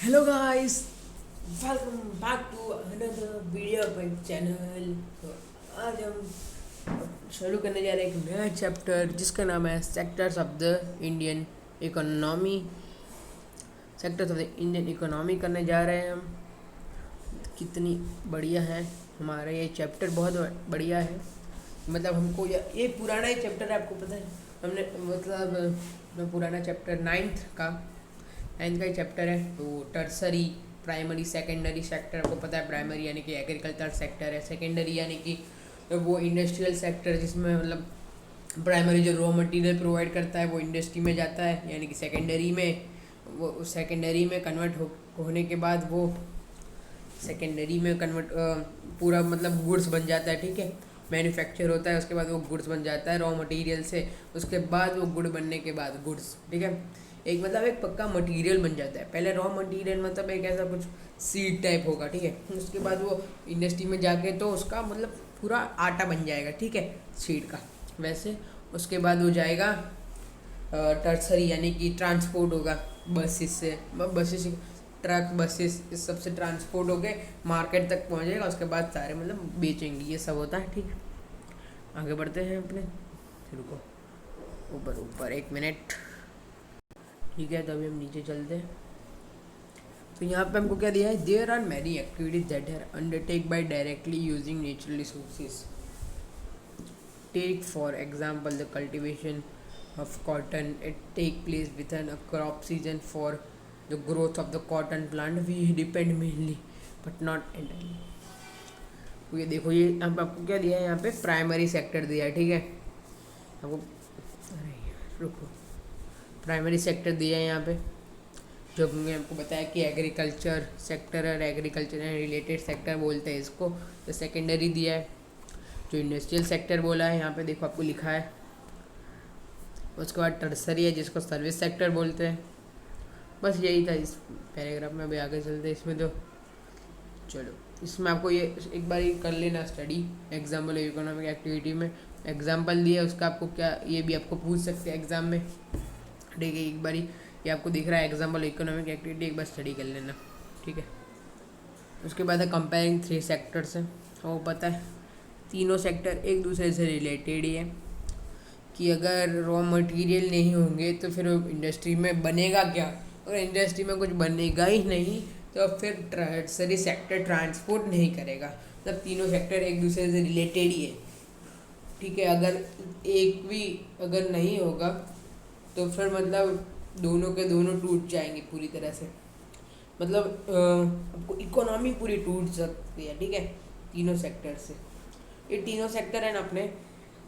Hello guys, welcome back to another video my channel. तो आज हम शुरू करने जा रहे हैं एक नया चैप्टर जिसका नाम है sectors of the Indian economy. Sectors of the Indian economy करने जा रहे हैं हम। कितनी बढ़िया है हमारा ये चैप्टर, बहुत बढ़िया है। मतलब हमको ये पुराना ही चैप्टर है, आपको पता है। हमने मतलब पुराना चैप्टर नाइन्थ का ही चैप्टर है। तो टर्सरी, प्राइमरी, सेकेंडरी सेक्टर आपको पता है। प्राइमरी यानी कि एग्रीकल्चर सेक्टर है, सेकेंडरी यानी कि वो इंडस्ट्रियल सेक्टर जिसमें मतलब प्राइमरी जो रॉ मटेरियल प्रोवाइड करता है वो इंडस्ट्री में जाता है, यानी कि सेकेंडरी में कन्वर्ट होने के बाद वो सेकेंडरी में कन्वर्ट पूरा मतलब गुड्स बन जाता है। ठीक है, मैन्युफैक्चर होता है, उसके बाद वो गुड्स बन जाता है रॉ मटेरियल से। उसके बाद वो गुड बनने के बाद गुड्स, ठीक है, एक पक्का मटेरियल बन जाता है। पहले रॉ मटेरियल मतलब एक ऐसा कुछ सीड टाइप होगा, ठीक है। उसके बाद वो इंडस्ट्री में जाके तो उसका मतलब पूरा आटा बन जाएगा, ठीक है, सीड का। वैसे उसके बाद वो जाएगा टर्सरी यानी कि ट्रांसपोर्ट होगा बसेस ट्रक बसेस इस सब से ट्रांसपोर्ट होके मार्केट तक पहुंचेगा। उसके बाद सारे मतलब बेचेंगे, ये सब होता है। ठीक है, आगे बढ़ते हैं अपने। रुको, ऊपर ऊपर एक मिनट। ठीक है, तो अभी हम नीचे चलते हैं। तो यहाँ पे हमको क्या दिया है, there are many activities that are undertake by directly using natural resources. Take for example the cultivation of cotton, it take place with an a crop season for the growth of the cotton plant. We depend mainly but not entirely. तो ये देखो, ये हम आपको क्या दिया है, यहाँ पे प्राइमरी सेक्टर दिया है। ठीक है, आपको रुको, प्राइमरी सेक्टर दिया है यहाँ पे, जो हमने आपको बताया कि एग्रीकल्चर सेक्टर और एग्रीकल्चर रिलेटेड सेक्टर बोलते हैं इसको। तो सेकेंडरी दिया है, जो इंडस्ट्रियल सेक्टर बोला है यहाँ पे देखो आपको लिखा है। उसके बाद टर्सरी है जिसको सर्विस सेक्टर बोलते हैं। बस यही था इस पैराग्राफ में। अभी आगे चलते हैं इसमें। तो चलो, इसमें आपको ये एक बार कर लेना स्टडी। एग्जाम्पल इकोनॉमिक एक्टिविटी में एग्जाम्पल दिया है उसका, आपको क्या ये भी आपको पूछ सकते हैं एग्जाम में। ठीक है, एक बार ये आपको दिख रहा है एग्जाम्पल इकोनॉमिक एक्टिविटी, एक बार स्टडी कर लेना। ठीक है, उसके बाद है कंपेयरिंग थ्री सेक्टर्स है। वो पता है तीनों सेक्टर एक दूसरे से रिलेटेड ही है कि अगर रॉ मटेरियल नहीं होंगे तो फिर इंडस्ट्री में बनेगा क्या। अगर इंडस्ट्री में कुछ बनेगा ही नहीं तो फिर टर्सरी सेक्टर ट्रांसपोर्ट नहीं करेगा। मतलब तीनों सेक्टर एक दूसरे से रिलेटेड ही है। ठीक है, अगर एक भी अगर नहीं होगा तो फिर मतलब दोनों के दोनों टूट जाएंगे पूरी तरह से। मतलब आपको इकोनॉमी पूरी टूट सकती है। ठीक है, तीनों सेक्टर से। ये तीनों सेक्टर है ना अपने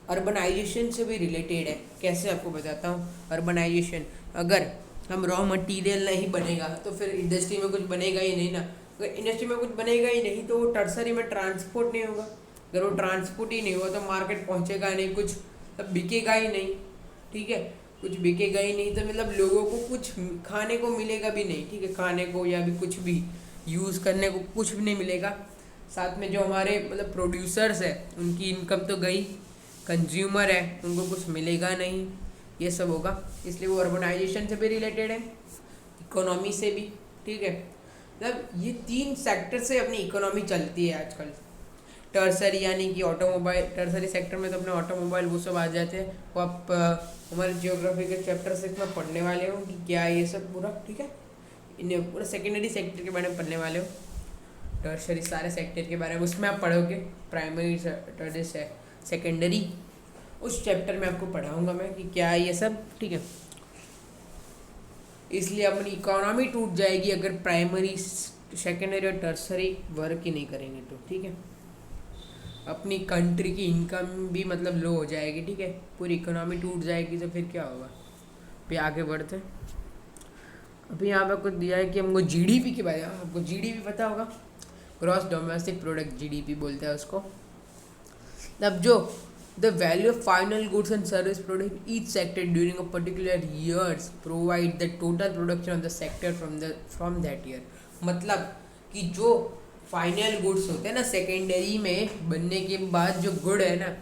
अर्बनाइजेशन से भी रिलेटेड है। कैसे आपको बताता हूँ। अर्बनाइजेशन, अगर हम रॉ मटेरियल नहीं बनेगा तो फिर इंडस्ट्री में कुछ बनेगा ही नहीं ना। अगर इंडस्ट्री में कुछ बनेगा ही नहीं तो वो टर्सरी में ट्रांसपोर्ट नहीं होगा। अगर वो ट्रांसपोर्ट ही नहीं हुआ तो मार्केट पहुँचेगा नहीं, कुछ तब बिकेगा ही नहीं। ठीक है, कुछ बिकेगा ही नहीं तो मतलब लोगों को कुछ खाने को मिलेगा भी नहीं। ठीक है, खाने को या भी कुछ भी यूज़ करने को कुछ भी नहीं मिलेगा। साथ में जो हमारे मतलब प्रोड्यूसर्स है उनकी इनकम तो गई, कंज्यूमर है उनको कुछ मिलेगा नहीं, ये सब होगा। इसलिए वो अर्बनाइजेशन से भी रिलेटेड है, इकोनॉमी से भी। ठीक है, मतलब ये तीन सेक्टर से अपनी इकोनॉमी चलती है आजकल। टर्सरी यानी कि ऑटोमोबाइल, टर्सरी सेक्टर में तो अपने ऑटोमोबाइल वो सब आ जाते हैं। वो आप हमारे जियोग्राफी के चैप्टर 6 में पढ़ने वाले हो कि क्या है ये सब पूरा। ठीक है, इन्हें पूरा सेकेंडरी सेक्टर के बारे में पढ़ने वाले हो, टर्सरी सारे सेक्टर के बारे में उसमें आप पढ़ोगे। प्राइमरी, सेकेंडरी, उस चैप्टर में आपको पढ़ाऊंगा मैं कि क्या है ये सब। ठीक है, इसलिए अपनी इकोनॉमी टूट जाएगी अगर प्राइमरी, सेकेंडरी और टर्सरी वर्क ही नहीं करेंगे तो। ठीक है, अपनी कंट्री की इनकम भी मतलब लो हो जाएगी। ठीक है, पूरी इकोनॉमी टूट जाएगी तो फिर क्या होगा। फिर आगे बढ़ते हैं। अभी यहाँ पे कुछ दिया है कि हमको जीडीपी के बारे में, आपको जीडीपी पता होगा, ग्रॉस डोमेस्टिक प्रोडक्ट, जीडीपी बोलते हैं उसको। अब जो the value of final goods and service product each sector during a particular years provide the total production of the sector from that year. मतलब कि जो फाइनल गुड्स होते हैं ना सेकेंडरी में बनने के बाद, जो गुड है ना,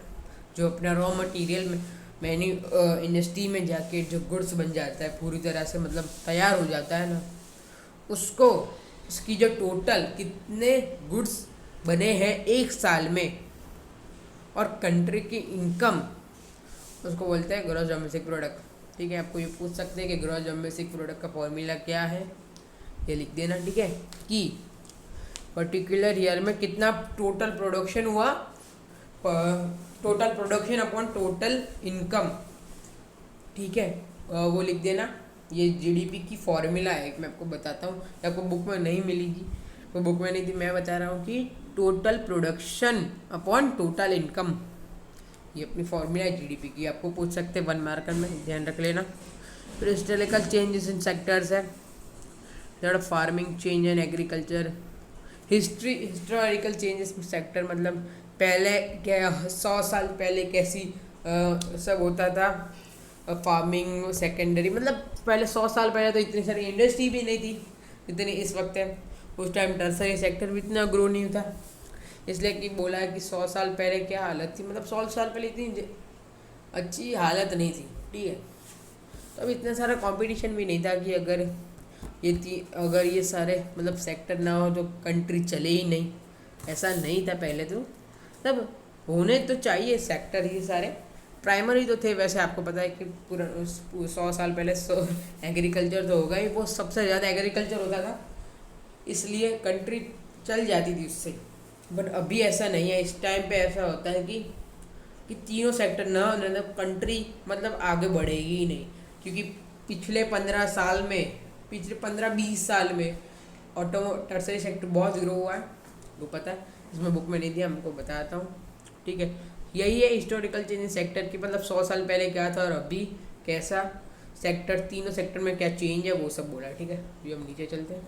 जो अपना रॉ मटेरियल में इंडस्ट्री में जाके जो गुड्स बन जाता है पूरी तरह से मतलब तैयार हो जाता है ना, उसको उसकी जो टोटल कितने गुड्स बने हैं एक साल में और कंट्री की इनकम, उसको बोलते हैं ग्रॉस डोमेस्टिक प्रोडक्ट। ठीक है, आपको ये पूछ सकते हैं कि ग्रॉस डोमेस्टिक प्रोडक्ट का फॉर्मूला क्या है, ये लिख देना। ठीक है, कि पर्टिकुलर ईयर में कितना टोटल प्रोडक्शन हुआ, total production upon total income. ठीक है, वो लिख देना। ये जीडीपी की फॉर्मूला है, मैं आपको बताता हूँ, आपको बुक में नहीं मिलेगी, वो बुक में नहीं थी, मैं बता रहा हूँ कि total production upon total income, ये अपनी फॉर्मूला है जीडीपी की। आपको पूछ सकते हैं 1 मार्कर में, ध्यान रख लेना। फिर हिस्टोरिकल चेंजेस इन सेक्टर्स है, थोड़ा farming change and agriculture. Historical changes sector मतलब पहले क्या 100 साल पहले कैसी सब होता था, फार्मिंग सेकेंडरी, मतलब पहले 100 साल पहले तो इतनी सारी इंडस्ट्री भी नहीं थी जितनी इस वक्त है। उस टाइम टर्सरी सेक्टर भी इतना ग्रो नहीं था, इसलिए कि बोला है कि 100 साल पहले क्या हालत थी, मतलब 100 साल पहले इतनी अच्छी हालत नहीं थी। ठीक है, तो अब इतना सारा कंपटीशन भी नहीं था कि अगर ये सारे मतलब सेक्टर ना हो तो कंट्री चले ही नहीं, ऐसा नहीं था पहले। तो तब होने तो चाहिए सेक्टर, ये सारे प्राइमरी तो थे। वैसे आपको पता है कि पूरा 100 साल पहले एग्रीकल्चर तो होगा ही, वो सबसे ज़्यादा एग्रीकल्चर होता था, इसलिए कंट्री चल जाती थी उससे। बट अभी ऐसा नहीं है, इस टाइम पे ऐसा होता है कि तीनों सेक्टर ना होने तो कंट्री मतलब आगे बढ़ेगी ही नहीं। क्योंकि पिछले 15-20 साल में टर्सरी सेक्टर बहुत ग्रो हुआ है, वो पता है, इसमें बुक में नहीं दिया, हमको बताता हूँ। ठीक है, यही है हिस्टोरिकल चेंज इन सेक्टर की, मतलब 100 साल पहले क्या था और अभी कैसा सेक्टर, तीनों सेक्टर में क्या चेंज है वो सब बोला है। ठीक है, अभी हम नीचे चलते हैं।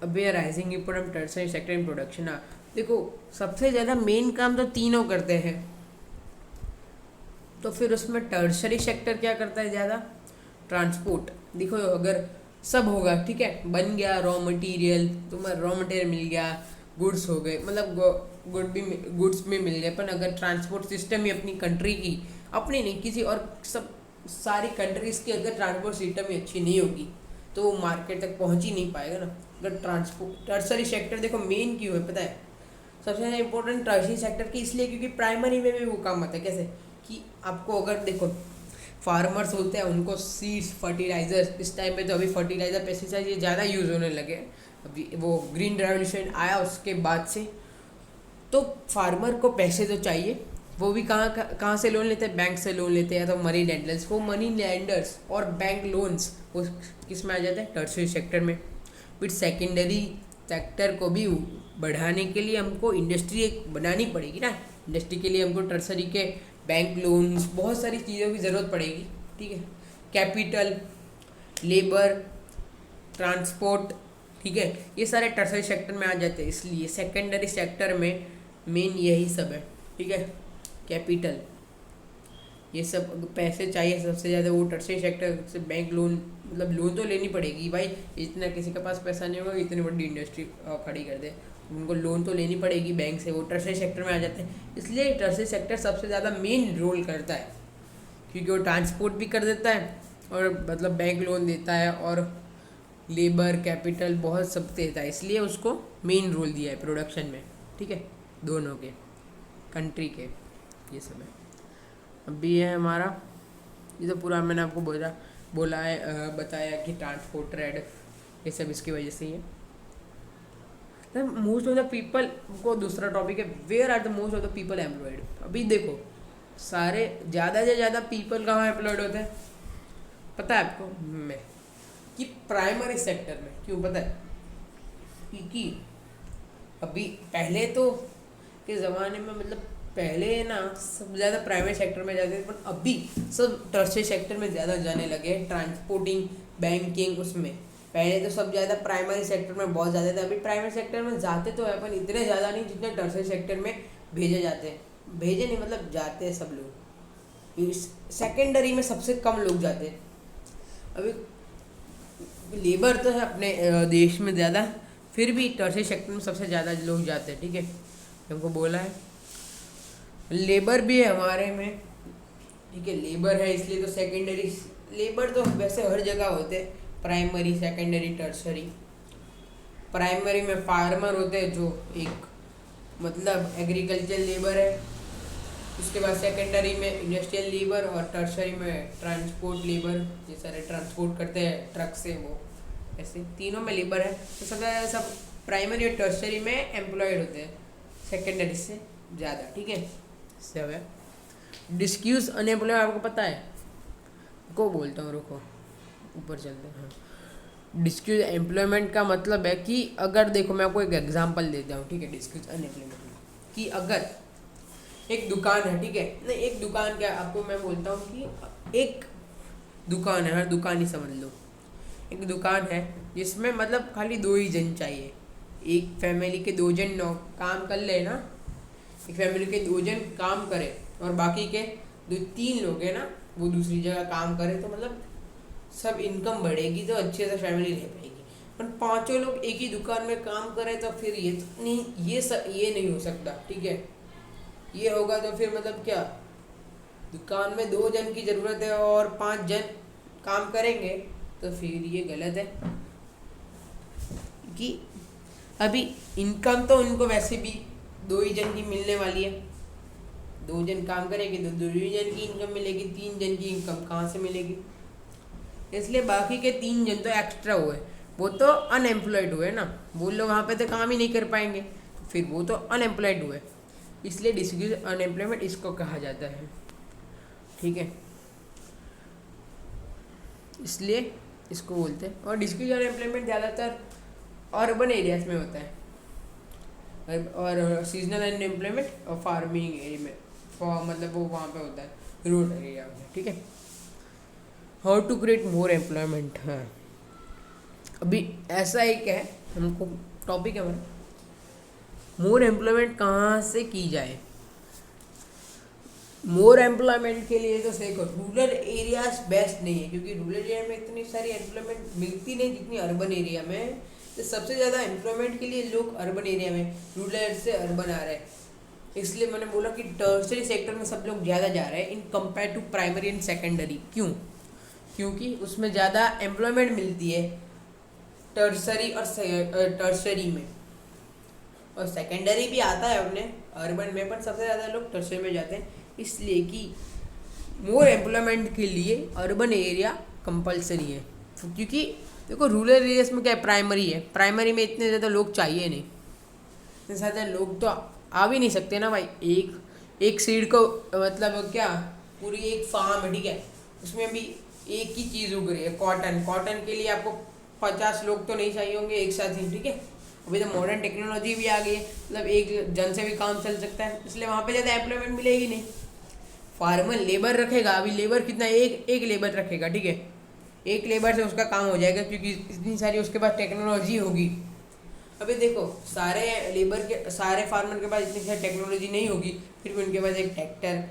अभी rising important tertiary sector in production. देखो सबसे ज़्यादा मेन काम तो तीनों करते हैं, तो फिर उसमें टर्सरी सेक्टर क्या करता है ज़्यादा, ट्रांसपोर्ट। देखो अगर सब होगा, ठीक है, बन गया रॉ मटेरियल, तुम्हारा रॉ मटेरियल मिल गया, गुड्स हो गए, मतलब गुड्स भी मिल गए, पर अगर ट्रांसपोर्ट सिस्टम ही अपनी कंट्री की, अपनी नहीं किसी और सब सारी कंट्रीज़ की अगर ट्रांसपोर्ट सिस्टम ही अच्छी नहीं होगी तो वो मार्केट तक पहुंच ही नहीं पाएगा ना। अगर ट्रांसपोर्ट टर्सरी सेक्टर देखो मेन क्यों है पता है, सबसे ज़्यादा इंपॉर्टेंट टर्सरी सेक्टर की इसलिए क्योंकि प्राइमरी में भी वो काम आता है। कैसे कि आपको अगर देखो फार्मर्स होते हैं, उनको सीड्स, फर्टिलाइजर्स, इस टाइम पे तो अभी फर्टिलाइजर पेस्टिसाइड ये ज़्यादा यूज़ होने लगे, अभी वो ग्रीन रेवोल्यूशन आया उसके बाद से, तो फार्मर को पैसे तो चाहिए। वो भी कहाँ से लोन लेते हैं, बैंक से लोन लेते हैं, या तो मनी लैंडर्स, वो मनी लैंडर्स और बैंक लोन्स वो किस में आ जाते हैं, टर्सरी सेक्टर में। फिर सेकेंडरी सेक्टर को भी बढ़ाने के लिए हमको इंडस्ट्री एक बनानी पड़ेगी ना, इंडस्ट्री के लिए हमको टर्सरी के बैंक लोन्स, बहुत सारी चीज़ों की ज़रूरत पड़ेगी। ठीक है, कैपिटल, लेबर, ट्रांसपोर्ट, ठीक है, ये सारे टर्सरी सेक्टर में आ जाते हैं, इसलिए सेकेंडरी सेक्टर में मेन यही सब है। ठीक है, कैपिटल, ये सब पैसे चाहिए सबसे ज़्यादा, वो टर्सरी सेक्टर से बैंक लोन, मतलब लोन तो लेनी पड़ेगी भाई, इतना किसी के पास पैसा नहीं होगा इतनी बड़ी इंडस्ट्री खड़ी कर दे, उनको लोन तो लेनी पड़ेगी बैंक से, वो टर्सरी सेक्टर में आ जाते हैं। इसलिए टर्सरी सेक्टर सबसे ज़्यादा मेन रोल करता है, क्योंकि वो ट्रांसपोर्ट भी कर देता है और मतलब बैंक लोन देता है और लेबर कैपिटल बहुत सब देता है, इसलिए उसको मेन रोल दिया है प्रोडक्शन में। ठीक है, दोनों के कंट्री के ये सब है। अभी ये है हमारा, ये तो पूरा मैंने आपको बोला है, बताया कि ट्रांसपोर्ट, ट्रेड, ये सब इसकी वजह से ही है। मोस्ट ऑफ द पीपल को दूसरा टॉपिक है, where are the most of the people employed. अभी देखो सारे ज़्यादा से ज़्यादा पीपल कहाँ एम्प्लॉयड होते हैं पता है आपको, मैं कि प्राइमरी सेक्टर में। क्यों पता है, क्योंकि अभी पहले तो के ज़माने में मतलब पहले ना सब ज़्यादा प्राइवेट सेक्टर में जाते थे, पर अभी सब टर्सरी सेक्टर में ज़्यादा जाने लगे, ट्रांसपोर्टिंग, बैंकिंग, उसमें। पहले तो सब ज़्यादा प्राइमरी सेक्टर में बहुत ज़्यादा थे, अभी प्राइवेट सेक्टर में जाते तो है पर इतने ज़्यादा नहीं जितने टर्सरी सेक्टर में भेजे जाते हैं। भेजे नहीं मतलब जाते हैं सब लोग, सेकेंडरी में सबसे कम लोग जाते हैं। अभी लेबर तो है अपने देश में ज़्यादा, फिर भी टर्सरी सेक्टर में सबसे ज़्यादा लोग जाते हैं। ठीक है, हमको बोला है लेबर भी है हमारे में, ठीक है, लेबर है इसलिए तो सेकेंडरी, लेबर तो वैसे हर जगह होते हैं, प्राइमरी, सेकेंडरी, टर्सरी। प्राइमरी में फार्मर होते हैं जो एक मतलब एग्रीकल्चर लेबर है, उसके बाद सेकेंडरी में इंडस्ट्रियल लेबर और टर्सरी में ट्रांसपोर्ट लेबर, ये सारे ट्रांसपोर्ट करते हैं ट्रक से, वो ऐसे तीनों में लेबर है। तो सब प्राइमरी और टर्सरी में एम्प्लॉयड होते हैं, सेकेंडरी से ज़्यादा, ठीक है। इससे अब डिस्क्यूज अनएम्प्लॉयड आपको पता है, को बोलता हूँ, रुको ऊपर चलते हैं। हाँ, डिस्क्यूज एम्प्लॉयमेंट का मतलब है कि अगर देखो मैं आपको एक एग्जांपल देता हूँ, ठीक है, डिस्क्यूज अनएम्प्लॉयमेंट कि अगर एक दुकान है, ठीक है, नहीं एक दुकान क्या, आपको मैं बोलता हूँ कि एक दुकान है, हर दुकान ही समझ लो, एक दुकान है जिसमें मतलब खाली 2 ही जन चाहिए। एक फैमिली के 2 जन काम कर ले ना, एक फैमिली के 2 जन काम करे और बाकी के 2-3 लोग हैं ना वो दूसरी जगह काम करे, तो मतलब सब इनकम बढ़ेगी, तो अच्छे से फैमिली रह पाएगी। पर 5 लोग एक ही दुकान में काम करें तो फिर ये नहीं, ये नहीं हो सकता, ठीक है। ये होगा तो फिर मतलब क्या, दुकान में 2 जन की ज़रूरत है और 5 जन काम करेंगे, तो फिर ये गलत है कि अभी इनकम तो उनको वैसे भी 2 ही जन की मिलने वाली है। 2 जन काम करेंगे तो 2 ही जन की इनकम मिलेगी, 3 जन की इनकम कहाँ से मिलेगी। इसलिए बाकी के 3 जन तो एक्स्ट्रा हुए, वो तो अनएम्प्लॉयड हुए ना, वो लोग वहाँ पे तो काम ही नहीं कर पाएंगे, तो फिर वो तो अनएम्प्लॉयड हुए। इसलिए डिस्क्यूज अनएम्प्लॉयमेंट इसको कहा जाता है, ठीक है, इसलिए इसको बोलते हैं। और डिस्क्यूज अनएम्प्लॉयमेंट ज़्यादातर अर्बन एरियाज में होता है और सीजनल अनएम्प्लॉयमेंट और फार्मिंग एरिया में, मतलब वो वहाँ पे होता है रूरल एरिया में, ठीक है। How to create more employment, हाँ अभी ऐसा एक है हमको टॉपिक है हमारा, मोर एम्प्लॉयमेंट कहाँ से की जाए। मोर एम्प्लॉयमेंट के लिए तो देखो रूरल एरियाज बेस्ट नहीं है, क्योंकि रूरल एरिया में इतनी सारी एम्प्लॉयमेंट मिलती नहीं जितनी अर्बन एरिया में। तो सबसे ज़्यादा एम्प्लॉयमेंट के लिए लोग अर्बन एरिया में, रूरल से अर्बन आ रहे हैं। इसलिए मैंने बोला कि टर्सरी सेक्टर में सब लोग ज़्यादा जा रहे हैं in compare to primary and secondary. क्यों? क्योंकि उसमें ज़्यादा एम्प्लॉयमेंट मिलती है टर्सरी में, और सेकेंडरी भी आता है अपने अर्बन में, पर सबसे ज़्यादा लोग टर्सरी में जाते हैं, इसलिए कि मोर एम्प्लॉयमेंट के लिए अर्बन एरिया कंपलसरी है। क्योंकि देखो रूरल एरियाज में क्या है, प्राइमरी है, प्राइमरी में इतने ज़्यादा लोग चाहिए नहीं, इतने ज़्यादा लोग तो आ भी नहीं सकते ना भाई। एक सीड को मतलब क्या, पूरी एक फार्म है, ठीक है, उसमें भी एक ही चीज़ उग रही है, कॉटन के लिए आपको 50 लोग तो नहीं चाहिए होंगे एक साथ ही, ठीक है। अभी तो मॉडर्न टेक्नोलॉजी भी आ गई है, मतलब एक जन से भी काम चल सकता है, इसलिए वहाँ पे ज़्यादा एम्प्लॉयमेंट मिलेगी नहीं। फार्मर लेबर रखेगा, अभी लेबर कितना, एक लेबर रखेगा, ठीक है, एक लेबर से उसका काम हो जाएगा, क्योंकि इतनी सारी उसके पास टेक्नोलॉजी होगी। अभी देखो सारे फार्मर के पास इतनी सारी टेक्नोलॉजी नहीं होगी, फिर भी उनके पास एक ट्रैक्टर,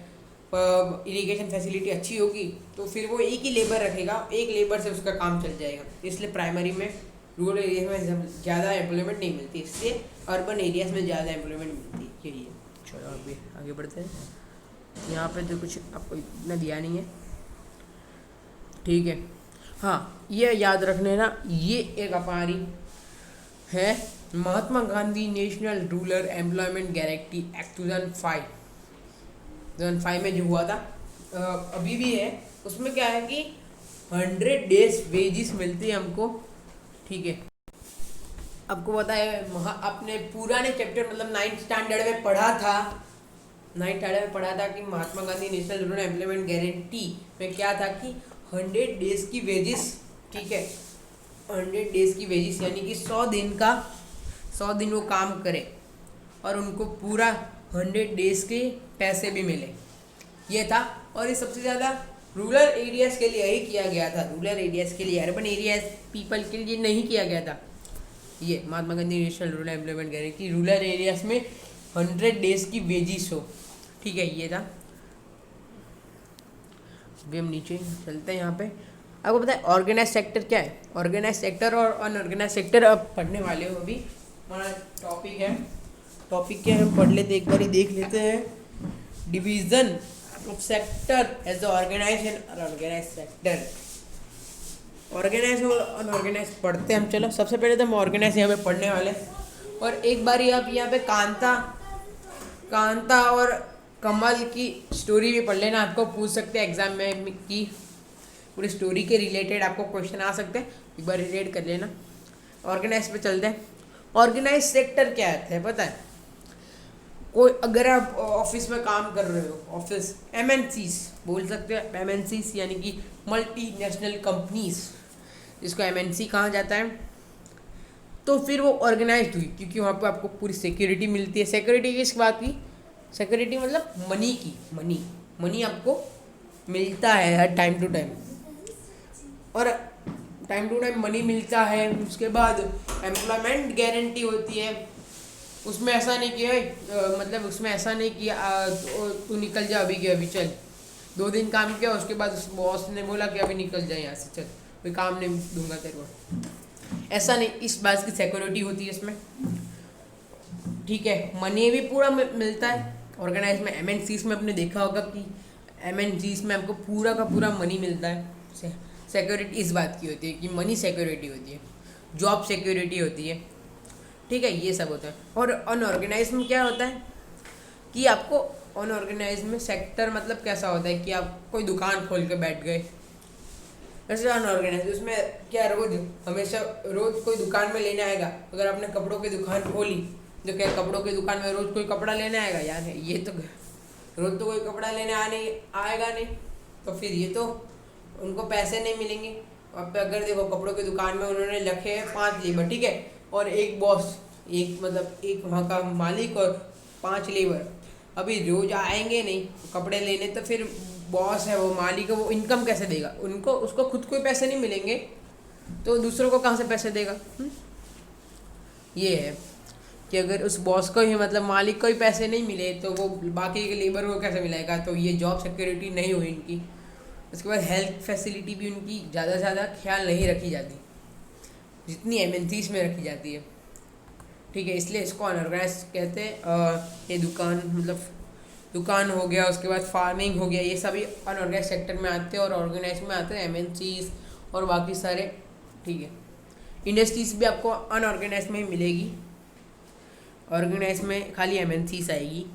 इरिगेशन फैसिलिटी अच्छी होगी, तो फिर वो एक ही लेबर रखेगा, एक लेबर से उसका काम चल जाएगा। इसलिए प्राइमरी में रूरल एरिया में ज़्यादा एम्प्लॉयमेंट नहीं मिलती, इसलिए अर्बन एरियाज में ज़्यादा एम्प्लॉयमेंट मिलती है, यही है। चलो अभी आगे बढ़ते हैं। यहाँ पे तो कुछ आपको इतना दिया नहीं है, ठीक है। हाँ ये याद रखने ना, ये एक हमारी है Mahatma Gandhi national rural employment guarantee act 2005 में जो हुआ था, अभी भी है। उसमें क्या है कि 100 डेज वेजिस मिलती है हमको, ठीक है। आपको पता है अपने पुराने चैप्टर मतलब 9th स्टैंडर्ड में पढ़ा था, कि Mahatma Gandhi national rural employment guarantee में क्या था कि 100 डेज की वेजिस, ठीक है, 100 डेज की वेजिस यानी कि 100 दिन वो काम करे और उनको पूरा 100 डेज के पैसे भी मिले, ये था। और ये सबसे ज़्यादा रूरल एरियाज़ के लिए ही किया गया था, रूरल एरियाज़ के लिए, अर्बन एरियाज पीपल के लिए नहीं किया गया था। ये Mahatma Gandhi national rural employment guarantee rural areas में 100 डेज की वेजिस हो, ठीक है, ये था। अभी हम नीचे चलते हैं। यहाँ पे आपको पता है ऑर्गेनाइज सेक्टर क्या है, ऑर्गेनाइज सेक्टर और अनऑर्गेनाइज सेक्टर अब पढ़ने वाले हो। अभी हमारा टॉपिक क्या है हम पढ़ लेते, एक बार ही देख लेते हैं। Division of sector as the organise and unorganise sector. Organise और अनऑर्गेनाइज पढ़ते हैं हम। चलो सबसे पहले तो हम ऑर्गेनाइज यहाँ पे पढ़ने वाले हैं। और एक बार आप यहाँ पे कांता कांता और कमल की स्टोरी भी पढ़ लेना। आपको पूछ सकते हैं एग्जाम में की पूरी स्टोरी के रिलेटेड आपको क्वेश्चन आ सकते हैं, एक बार रीड कर लेना। ऑर्गेनाइज पे चलते हैं। ऑर्गेनाइज सेक्टर क्या है पता है? कोई अगर आप ऑफिस में काम कर रहे हो, ऑफिस एमएनसीज बोल सकते हो, एमएनसीज यानी कि मल्टी नेशनल कंपनीज, जिसको एमएनसी कहा जाता है, तो फिर वो ऑर्गेनाइज्ड हुई क्योंकि वहाँ पे आपको पूरी सिक्योरिटी मिलती है। सिक्योरिटी किस बात की? सिक्योरिटी मतलब मनी की। मनी आपको मिलता है हर टाइम टू टाइम, और टाइम टू टाइम मनी मिलता है। उसके बाद एम्प्लॉयमेंट गारंटी होती है। उसमें ऐसा नहीं किया मतलब उसमें ऐसा नहीं किया तू निकल जा अभी के अभी, चल 2 दिन काम किया उसके बाद उस बॉस ने बोला कि अभी निकल जाए यहाँ से, चल कोई काम नहीं दूंगा तेरे को, ऐसा नहीं। इस बात की सिक्योरिटी होती है इसमें, ठीक है। मनी भी पूरा मिलता है ऑर्गेनाइज में। एमएनसीज में आपने देखा होगा कि एमएनसीज में आपको पूरा का पूरा मनी मिलता है। सिक्योरिटी इस बात की होती है कि मनी सिक्योरिटी होती है, जॉब सिक्योरिटी होती है, ठीक है, ये सब होता है। और अनऑर्गेनाइज में क्या होता है कि आपको अनऑर्गेनाइज में सेक्टर मतलब कैसा होता है कि आप कोई दुकान खोल के बैठ गए, वैसे अनऑर्गेनाइज उसमें क्या हमेशा रोज कोई दुकान में लेने आएगा। अगर आपने कपड़ों की दुकान खोली तो क्या कपड़ों की दुकान में रोज कोई कपड़ा लेने आएगा? यार ये तो रोज तो कोई कपड़ा लेने आएगा नहीं, तो फिर ये तो उनको पैसे नहीं मिलेंगे। अब अगर देखो कपड़ों की दुकान में उन्होंने रखे 5 लेबर, ठीक है, और एक बॉस, एक वहाँ का मालिक और 5 लेबर, अभी रोज आएंगे नहीं कपड़े लेने, तो फिर बॉस है वो मालिक है वो इनकम कैसे देगा? उसको खुद को पैसे नहीं मिलेंगे तो दूसरों को कहाँ से पैसे देगा? ये है कि अगर उस बॉस को ही मतलब मालिक को ही पैसे नहीं मिले तो वो बाकी के लेबर को कैसे मिलेगा? तो ये जॉब सिक्योरिटी नहीं हुई इनकी। उसके बाद हेल्थ फैसिलिटी भी उनकी ज़्यादा से ज़्यादा ख्याल नहीं रखी जाती जितनी एमएनसीज में रखी जाती है, ठीक है। इसलिए इसको अनऑर्गेनाइज कहते हैं। ये दुकान हो गया, उसके बाद फार्मिंग हो गया, ये सभी अनऑर्गेनाइज सेक्टर में आते हैं और ऑर्गेनाइज में आते हैं एमएनसीज और बाकी सारे, ठीक है। इंडस्ट्रीज भी आपको अनऑर्गेनाइज में ही मिलेगी, ऑर्गेनाइज में खाली एमएनसीज आएगी,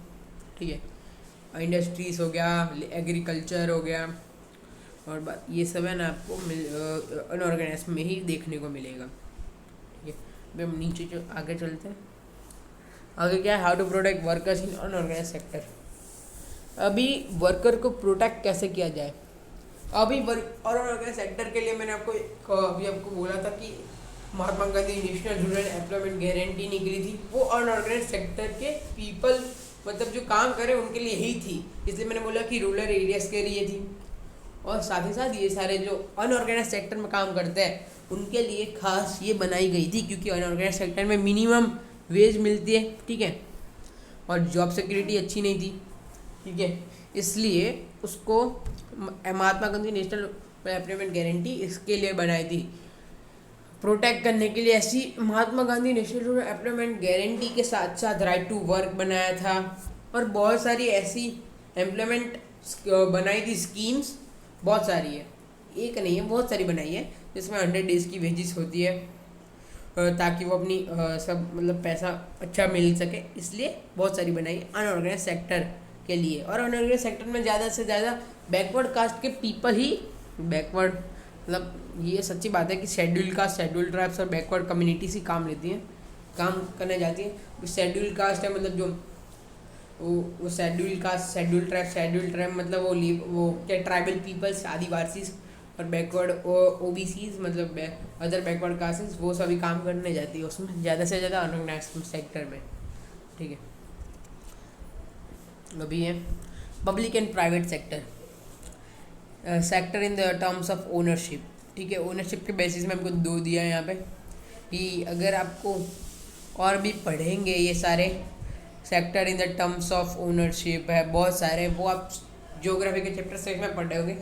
ठीक है। इंडस्ट्रीज हो गया, एग्रीकल्चर हो गया, और बात ये सब है ना आपको अनऑर्गेनाइज में ही देखने को मिलेगा, ठीक है। हम नीचे जो आगे चलते हैं, आगे क्या है? How to protect workers in unorganise sector. अभी वर्कर को प्रोटेक्ट कैसे किया जाए? अभी अनऑर्गेनाइज सेक्टर के लिए मैंने आपको बोला था कि Mahatma Gandhi national rural employment guarantee निकली थी, वो अनऑर्गेनाइज सेक्टर के पीपल मतलब जो काम करे उनके लिए ही थी, इसलिए मैंने बोला कि रूरल एरियाज के लिए थी। और साथ ही साथ ये सारे जो अनऑर्गेनाइज सेक्टर में काम करते हैं उनके लिए खास ये बनाई गई थी क्योंकि अनऑर्गेनाइज सेक्टर में मिनिमम वेज मिलती है, ठीक है, और जॉब सिक्योरिटी अच्छी नहीं थी, ठीक है। इसलिए उसको Mahatma Gandhi national employment guarantee इसके लिए बनाई थी, प्रोटेक्ट करने के लिए। ऐसी Mahatma Gandhi national rural employment guarantee के साथ साथ राइट टू वर्क बनाया था और बहुत सारी ऐसी एम्प्लॉयमेंट बनाई थी, स्कीम्स बहुत सारी है, एक नहीं है बहुत सारी बनाई है, जिसमें 100 डेज की वेजिस होती है ताकि वो अपनी सब मतलब पैसा अच्छा मिल सके, इसलिए बहुत सारी बनाई अनऑर्गेनाइज सेक्टर के लिए। और अनऑर्गेनाइज सेक्टर में ज़्यादा से ज़्यादा बैकवर्ड कास्ट के पीपल ही बैकवर्ड मतलब ये सच्ची बात है कि शेड्यूल कास्ट, शेड्यूल ट्राइब्स और बैकवर्ड कम्युनिटीज ही काम लेती हैं, काम करने जाती है। शेड्यूल कास्ट है मतलब जो वो शेड्यूल कास्ट, शेड्यूल ट्राइब मतलब वो क्या ट्राइबल पीपल्स, आदिवासी, और बैकवर्ड ओबीसीज मतलब अदर बैकवर्ड कास्ट, वो सभी काम करने जाती है उसमें ज़्यादा से ज़्यादा अनऑर्गेनाइज्ड सेक्टर में, ठीक है। अभी है public and private sector, sector in the terms of ownership, ठीक है। ओनरशिप के बेसिस में हमको 2 दिया है यहाँ पे कि अगर आपको और भी पढ़ेंगे ये सारे sector in the terms of ownership है बहुत सारे, वो आप ज्योग्राफी के चैप्टर से में पढ़े होंगे।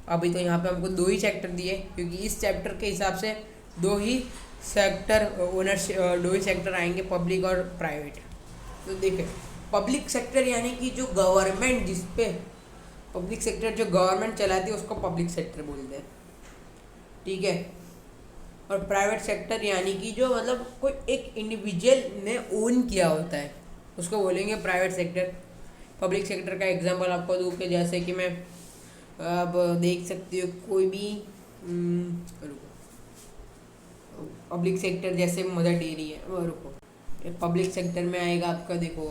अभी तो यहाँ पे हमको 2 ही चैप्टर दिए क्योंकि इस चैप्टर के हिसाब से 2 ही सेक्टर ओनरशिप 2 ही सेक्टर आएंगे, पब्लिक और प्राइवेट। तो देखिए पब्लिक सेक्टर यानी कि जो गवर्नमेंट, जिस पे पब्लिक सेक्टर जो गवर्नमेंट चलाती है उसको पब्लिक सेक्टर बोलते हैं, ठीक है। और प्राइवेट सेक्टर यानी कि जो मतलब कोई एक इंडिविजुअल ने ओन किया होता है उसको बोलेंगे प्राइवेट सेक्टर। पब्लिक सेक्टर का एग्जांपल आपको दूँ कि जैसे कि मैं अब देख सकती हो कोई भी पब्लिक सेक्टर जैसे मदर डेयरी है, वो रुको, पब्लिक सेक्टर में आएगा आपका, देखो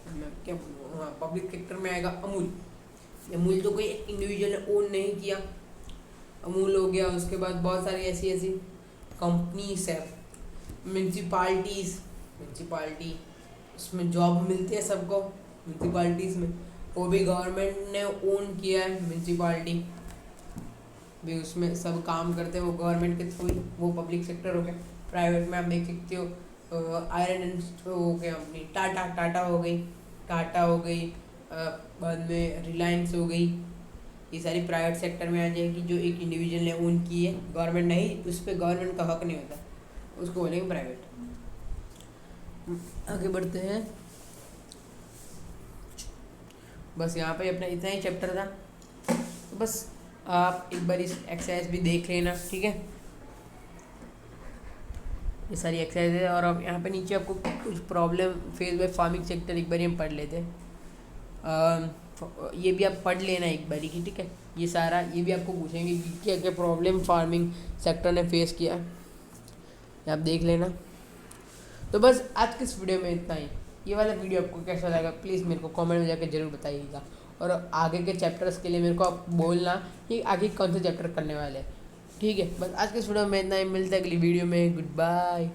मैं क्या बोलूँ, हाँ पब्लिक सेक्टर में आएगा अमूल। अमूल तो कोई इंडिविजुअल ने ओन नहीं किया, अमूल हो गया। उसके बाद बहुत सारी ऐसी ऐसी कंपनीज है, म्यूनसिपाल्टी उसमें जॉब मिलती है सबको म्यूनसिपाल्टीज़ में, वो भी गवर्नमेंट ने ओन किया है म्यूनसिपाल्टी भी, उसमें सब काम करते हैं वो गवर्नमेंट के थ्रू ही, वो पब्लिक सेक्टर हो गया। प्राइवेट में आप देख सकते हो आयरन एंड हो गया अपनी टाटा हो गई, बाद में रिलायंस हो गई, ये सारी प्राइवेट सेक्टर में आ जाएगी जो एक इंडिविजुअल ने ओन की है, गवर्नमेंट नहीं, उस पर गवर्नमेंट का हक नहीं होता, उसको बोलेंगे प्राइवेट। आगे बढ़ते हैं, बस यहाँ पे अपना इतना ही चैप्टर था, तो बस आप एक बार इस एक्सरसाइज भी देख लेना, ठीक है। ये सारी एक्सरसाइज है, और अब यहाँ पे नीचे आपको कुछ problem face by farming sector एक बार हम पढ़ लेते हैं। ये भी आप पढ़ लेना एक बारी की, ठीक है। ये सारा ये भी आपको पूछेंगे कि क्या क्या प्रॉब्लम फार्मिंग सेक्टर ने फेस किया, आप देख लेना। तो बस आज के इस वीडियो में इतना ही। ये वाला वीडियो आपको कैसा लगा प्लीज़ मेरे को कमेंट में जाकर ज़रूर बताइएगा, और आगे के चैप्टर्स के लिए मेरे को आप बोलना कि आगे कौन से चैप्टर करने वाले हैं, ठीक है। बस आज के इस वीडियो में इतना ही, मिलता है अगली वीडियो में, गुड बाय।